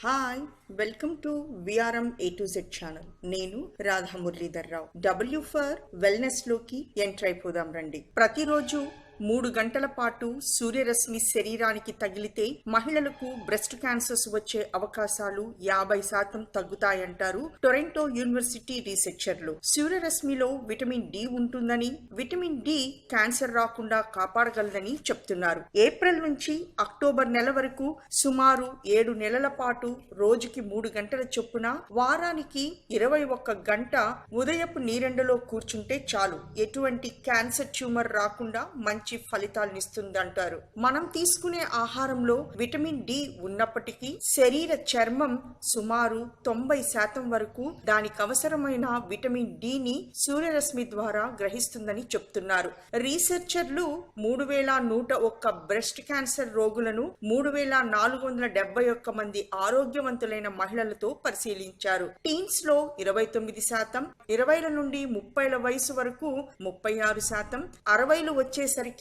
Hi, welcome to VRM A to Z channel. నేను Radha Muralidhar Rao. W for wellness లోకి enter అయిపోదాం రండి. ప్రతిరోజు 3 గంటల పాటు సూర్యరశ్మి శరీరానికి తగిలితే మహిళలకు బ్రెస్ట్ క్యాన్సర్స్ వచ్చే అవకాశాలు 50% తగ్గుతాయంటారు టొరంటో యూనివర్సిటీ రీసెర్చర్లు. సూర్యరశ్మిలో విటమిన్ డి ఉంటుందని, విటమిన్ డి క్యాన్సర్ రాకుండా కాపాడగలదని చెప్తున్నారు. ఏప్రిల్ నుంచి అక్టోబర్ నెల వరకు సుమారు 7 నెలల పాటు రోజుకి 3 గంటల చొప్పున వారానికి 21 గంట ఉదయపు నీరెండలో కూర్చుంటే చాలు ఎటువంటి క్యాన్సర్ ట్యూమర్ రాకుండా మంచి ఫలితాలనిస్తుందంటారు. మనం తీసుకునే ఆహారంలో విటమిన్ డి ఉన్నప్పటికీ శరీర చర్మం సుమారు 90% వరకు దానికి అవసరమైన విటమిన్ డిని సూర్యరశ్మి ద్వారా గ్రహిస్తుందని చెప్తున్నారు. రీసెర్చర్లు 3101 బ్రెస్ట్ క్యాన్సర్ రోగులను 3471 మంది ఆరోగ్యవంతులైన మహిళలతో పరిశీలించారు. టీన్స్ లో 29%, 20ల నుండి 30ల వయసు వరకు 36%, 60లు వచ్చేసరికి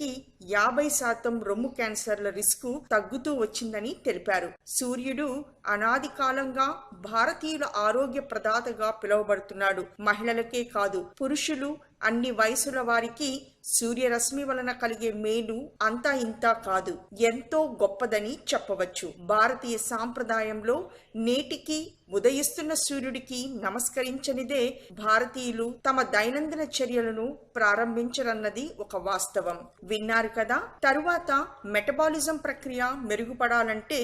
50% రొమ్ము క్యాన్సర్ల రిస్క్ తగ్గుతూ వచ్చిందని తెలిపారు. సూర్యుడు అనాది కాలంగా భారతీయుల ఆరోగ్య ప్రదాతగా పిలువబడుతున్నాడు. మహిళలకే కాదు, పురుషులు, అన్ని వయసుల వారికి సూర్యరశ్మి వలన కలిగే మేలు అంతా ఇంతా కాదు, ఎంతో గొప్పదని చెప్పవచ్చు. భారతీయ సాంప్రదాయంలో నేటికి ఉదయిస్తున్న సూర్యుడికి నమస్కరించనిదే భారతీయులు తమ దైనందిన చర్యలను ప్రారంభించరన్నది ఒక వాస్తవం. విన్నారు కదా. తరువాత మెటబాలిజం ప్రక్రియ మెరుగుపడాలంటే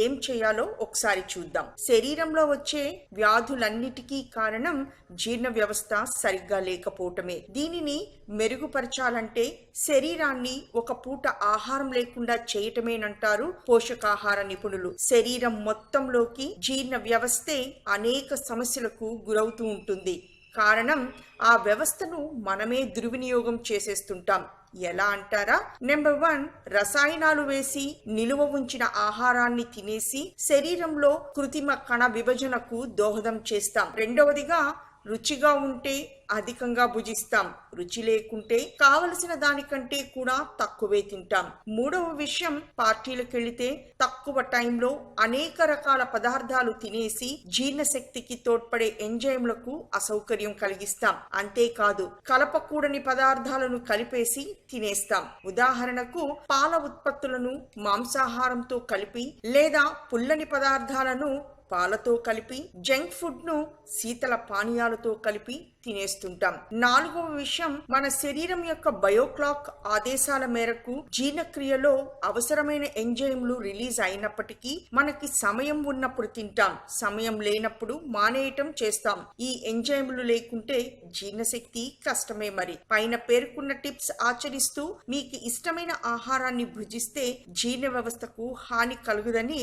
ఏం చేయాలో ఒకసారి చూద్దాం. శరీరంలో వచ్చే వ్యాధులన్నిటికీ కారణం జీర్ణ వ్యవస్థ సరిగ్గా లేకపోవటమే. దీనిని మెరుగుపరచాలంటే శరీరాన్ని ఒక పూట ఆహారం లేకుండా చేయటమేనంటారు పోషకాహార నిపుణులు. శరీరం మొత్తంలోకి జీర్ణ వ్యవస్థే అనేక సమస్యలకు గురవుతూ ఉంటుంది. కారణం ఆ వ్యవస్థను మనమే దుర్వినియోగం చేసేస్తుంటాం. ఎలా అంటారా? నెంబర్ 1, రసాయనాలు వేసి నిలువ ఉంచిన ఆహారాన్ని తినేసి శరీరంలో కృత్రిమ కణ విభజనకు దోహదం చేస్తాం. రెండవదిగా, రుచిగా ఉంటే అధికంగా భుజిస్తాం, రుచి లేకుంటే కావలసిన దానికంటే కూడా తక్కువే తింటాం. మూడవ విషయం, పార్టీలకు వెళితే తక్కువ టైంలో అనేక రకాల పదార్థాలు తినేసి జీర్ణశక్తికి తోడ్పడే ఎంజైమ్లకు అసౌకర్యం కలిగిస్తాం. అంతేకాదు, కలపకూడని పదార్థాలను కలిపేసి తినేస్తాం. ఉదాహరణకు, పాల ఉత్పత్తులను మాంసాహారంతో కలిపి లేదా పుల్లని పదార్థాలను పాలతో కలిపి, జంక్ ఫుడ్ ను శీతల పానీయాలతో కలిపి తినేస్తుంటాం. నాలుగవ విషయం, మన శరీరం యొక్క బయోక్లాక్ ఆదేశాల మేరకు జీర్ణక్రియలో అవసరమైన ఎంజైమ్లు రిలీజ్ అయినప్పటికీ మనకి సమయం ఉన్నప్పుడు తింటాం, సమయం లేనప్పుడు మానేయటం చేస్తాం. ఈ ఎంజైమ్లు లేకుంటే జీర్ణశక్తి కష్టమే. మరి పైన పేర్కొన్న టిప్స్ ఆచరిస్తూ మీకు ఇష్టమైన ఆహారాన్ని భుజిస్తే జీర్ణ వ్యవస్థకు హాని కలుగుదని,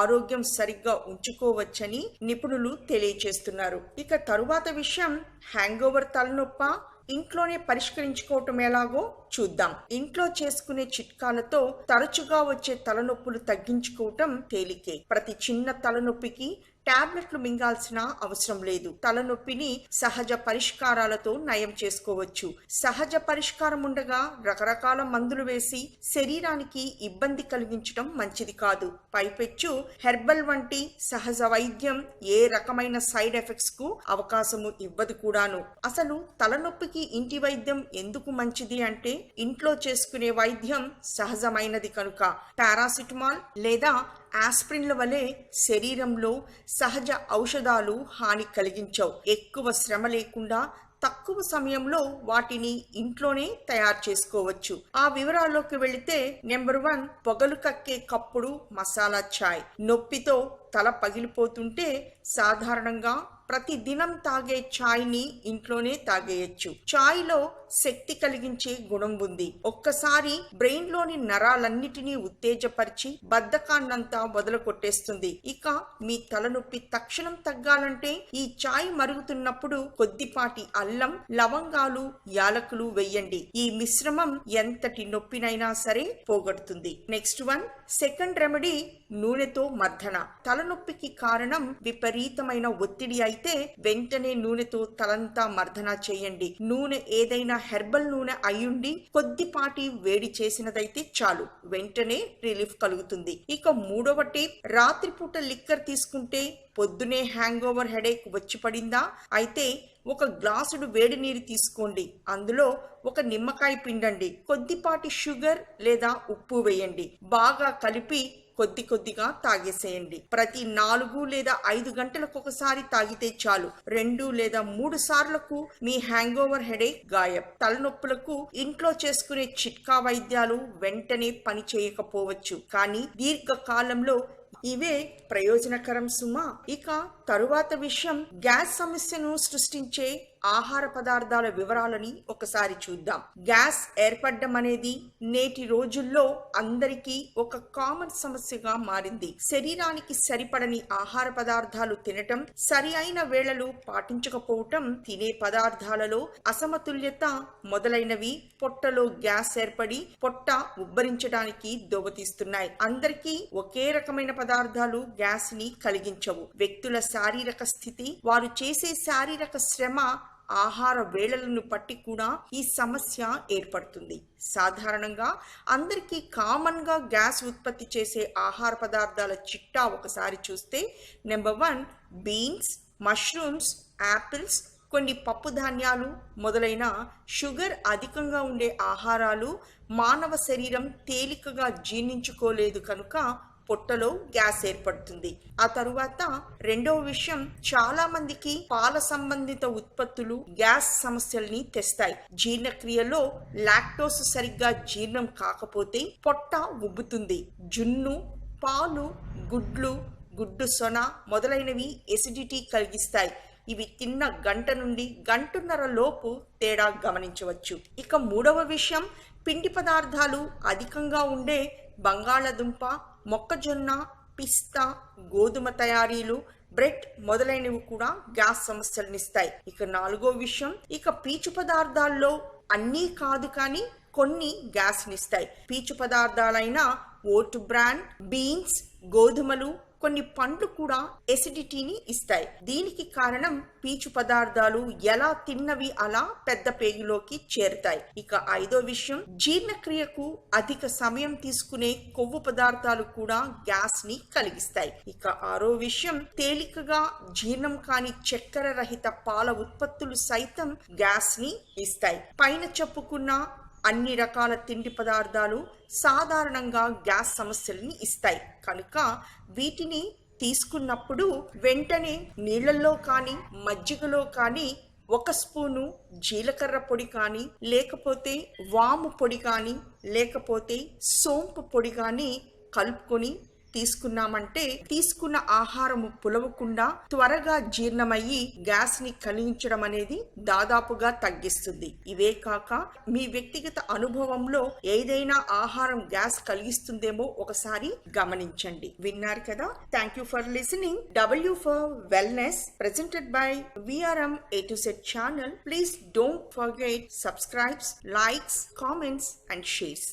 ఆరోగ్యం సరిగ్గా ఉంచుకోవచ్చని నిపుణులు తెలియచేస్తున్నారు. ఇక తరువాత విషయం, హ్యాంగోవర్ తలనొప్ప ఇంట్లోనే పరిష్కరించుకోవటం ఎలాగో చూద్దాం. ఇంట్లో చేసుకునే చిట్కాలతో తరచుగా వచ్చే తలనొప్పులు తగ్గించుకోవటం తేలికే. ప్రతి చిన్న తలనొప్పికి టాబ్లెట్లు మింగాల్సిన అవసరం లేదు. తలనొప్పిని సహజ పరిష్కారాలతో నయం చేసుకోవచ్చు. సహజ పరిష్కారం ఉండగా రకరకాల మందులు వేసి శరీరానికి ఇబ్బంది కలిగించడం మంచిది కాదు. పైపెచ్చు హెర్బల్ వంటి సహజ వైద్యం ఏ రకమైన సైడ్ ఎఫెక్ట్స్ కు అవకాశము ఇవ్వదు కూడాను. అసలు తలనొప్పికి ఇంటి వైద్యం ఎందుకు మంచిది అంటే, ఇంట్లో చేసుకునే వైద్యం సహజమైనది కనుక. పారాసిటమాల్ లేదా ఆస్ప్రిన్ల వలె శరీరంలో సహజ ఔషధాలు హాని కలిగించవు. ఎక్కువ శ్రమ లేకుండా తక్కువ సమయంలో వాటిని ఇంట్లోనే తయారు చేసుకోవచ్చు. ఆ వివరాల్లోకి వెళితే, నెంబర్ 1, పొగలు కక్కే కప్పుడు మసాలా చాయ్. నొప్పితో తల పగిలిపోతుంటే సాధారణంగా ప్రతి దినం తాగే ఛాయ్ని ఇంట్లోనే తాగేయచ్చు. ఛాయ్లో శక్తి కలిగించే గుణం ఉంది. ఒక్కసారి బ్రెయిన్ లోని నరాలన్నిటినీ ఉత్తేజపరిచి బద్ధకాన్నంతా వదల కొట్టేస్తుంది. ఇక మీ తలనొప్పి తక్షణం తగ్గాలంటే ఈ ఛాయ్ మరుగుతున్నప్పుడు కొద్దిపాటి అల్లం, లవంగాలు, యాలకులు వెయ్యండి. ఈ మిశ్రమం ఎంతటి నొప్పినైనా సరే పోగొడుతుంది. నెక్స్ట్ 1, సెకండ్ రెమెడీ, నూనెతో మర్దన. తలనొప్పికి కారణం విపరీతమైన ఒత్తిడి అయితే అయితే వెంటనే నూనెతో తలంతా మర్దన చేయండి. నూనె ఏదైనా హెర్బల్ నూనె అయ్యుండి కొద్దిపాటి వేడి చేసినదైతే చాలు, వెంటనే రిలీఫ్ కలుగుతుంది. ఇక మూడవ టిప్, రాత్రిపూట లిక్కర్ తీసుకుంటే పొద్దునే హ్యాంగ్ ఓవర్ హెడేక్ వచ్చి పడిందా? అయితే ఒక గ్లాసుడు వేడి నీరు తీసుకోండి, అందులో ఒక నిమ్మకాయ పిండండి, కొద్దిపాటి షుగర్ లేదా ఉప్పు వేయండి, బాగా కలిపి కొద్దిగా తాగేసేయండి. ప్రతి 4 లేదా 5 గంటలకు ఒకసారి తాగితే చాలు. 2 లేదా 3 సార్లకు మీ హ్యాంగ్ ఓవర్ హెడేక్ గాయబ్. తలనొప్పులకు ఇంట్లో చేసుకునే చిట్కా వైద్యాలు వెంటనే పని చేయకపోవచ్చు, కానీ దీర్ఘకాలంలో ఇవే ప్రయోజనకరం సుమా. ఇక తరువాత విషయం, గ్యాస్ సమస్యను సృష్టించే ఆహార పదార్థాల వివరాలని ఒకసారి చూద్దాం. గ్యాస్ ఏర్పడడం అనేది నేటి రోజుల్లో అందరికీ ఒక కామన్ సమస్యగా మారింది. శరీరానికి సరిపడని ఆహార పదార్థాలు తినటం, సరి అయిన వేళలు పాటించకపోవటం, తినే పదార్థాలలో అసమతుల్యత మొదలైనవి పొట్టలో గ్యాస్ ఏర్పడి పొట్ట ఉబ్బరించడానికి దోవతీస్తున్నాయి. అందరికీ ఒకే రకమైన పదార్థాలు గ్యాస్ ని కలిగించవు. వ్యక్తుల శారీరక స్థితి, వారు చేసే శారీరక శ్రమ, ఆహార వేళలను బట్టి కూడా ఈ సమస్య ఏర్పడుతుంది. సాధారణంగా అందరికీ కామన్ గా గ్యాస్ ఉత్పత్తి చేసే ఆహార పదార్థాల చిట్టా ఒకసారి చూస్తే, నెంబర్ 1 బీన్స్, మష్రూమ్స్, యాపిల్స్, కొన్ని పప్పు ధాన్యాలు మొదలైన షుగర్ అధికంగా ఉండే ఆహారాలు మానవ శరీరం తేలికగా జీర్ణించుకోలేదు కనుక పొట్టలో గ్యాస్ ఏర్పడుతుంది. ఆ తరువాత రెండవ విషయం, చాలా మందికి పాల సంబంధిత ఉత్పత్తులు గ్యాస్ సమస్యల్ని తెస్తాయి. జీర్ణక్రియలో లాక్టోస్ సరిగ్గా జీర్ణం కాకపోతే పొట్ట ఉబ్బుతుంది. జున్ను, పాలు, గుడ్డు సొన మొదలైనవి ఎసిడిటీ కలిగిస్తాయి. ఇవి తిన్న గంట నుండి గంటన్నర లోపు తేడా గమనించవచ్చు. ఇక మూడవ విషయం, పిండి పదార్థాలు అధికంగా ఉండే బంగాళదుంప, మొక్కజొన్న, పిస్తా, గోధుమ తయారీలు, బ్రెడ్ మొదలైనవి కూడా గ్యాస్ సమస్యలనిస్తాయి. ఇక నాలుగో విషయం, ఇక పీచు పదార్థాల్లో అన్నీ కాదు కానీ కొన్ని గ్యాస్నిస్తాయి. పీచు పదార్థాలైన ఓట్ బ్రాన్, బీన్స్, గోధుమలు, కొన్ని పండ్లు కూడా ఎసిడిటీని ఇస్తాయి. దీనికి కారణం పీచు పదార్థాలు ఎలా తిన్నవి అలా పెద్ద పేగులోకి చేరుతాయి. ఇక ఐదో విషయం, జీర్ణక్రియకు అధిక సమయం తీసుకునే కొవ్వు పదార్థాలు కూడా గ్యాస్ ని కలిగిస్తాయి. ఇక ఆరో విషయం, తేలికగా జీర్ణం కాని చక్కెర రహిత పాల ఉత్పత్తులు సైతం గ్యాస్ ని ఇస్తాయి. పైన చెప్పుకున్న అన్ని రకాల తిండి పదార్థాలు సాధారణంగా గ్యాస్ సమస్యలని ఇస్తాయి కనుక వీటిని తీసుకున్నప్పుడు వెంటనే నీళ్ళల్లో కానీ మజ్జిగలో కానీ 1 స్పూను జీలకర్ర పొడి కానీ లేకపోతే వాము పొడి కానీ లేకపోతే సోంపు పొడి కానీ కలుపుకొని తీసుకున్నామంటే తీసుకున్న ఆహారము పులవకుండా త్వరగా జీర్ణమయ్యి గ్యాస్ ని కలిగించడం అనేది దాదాపుగా తగ్గిస్తుంది. ఇవే కాక మీ వ్యక్తిగత అనుభవంలో ఏదైనా ఆహారం గ్యాస్ కలిగిస్తుందేమో ఒకసారి గమనించండి. విన్నారు కదా? Thank you for listening. W for Wellness presented by VRM A to Z channel. Please don't forget subscribes, likes, comments and shares.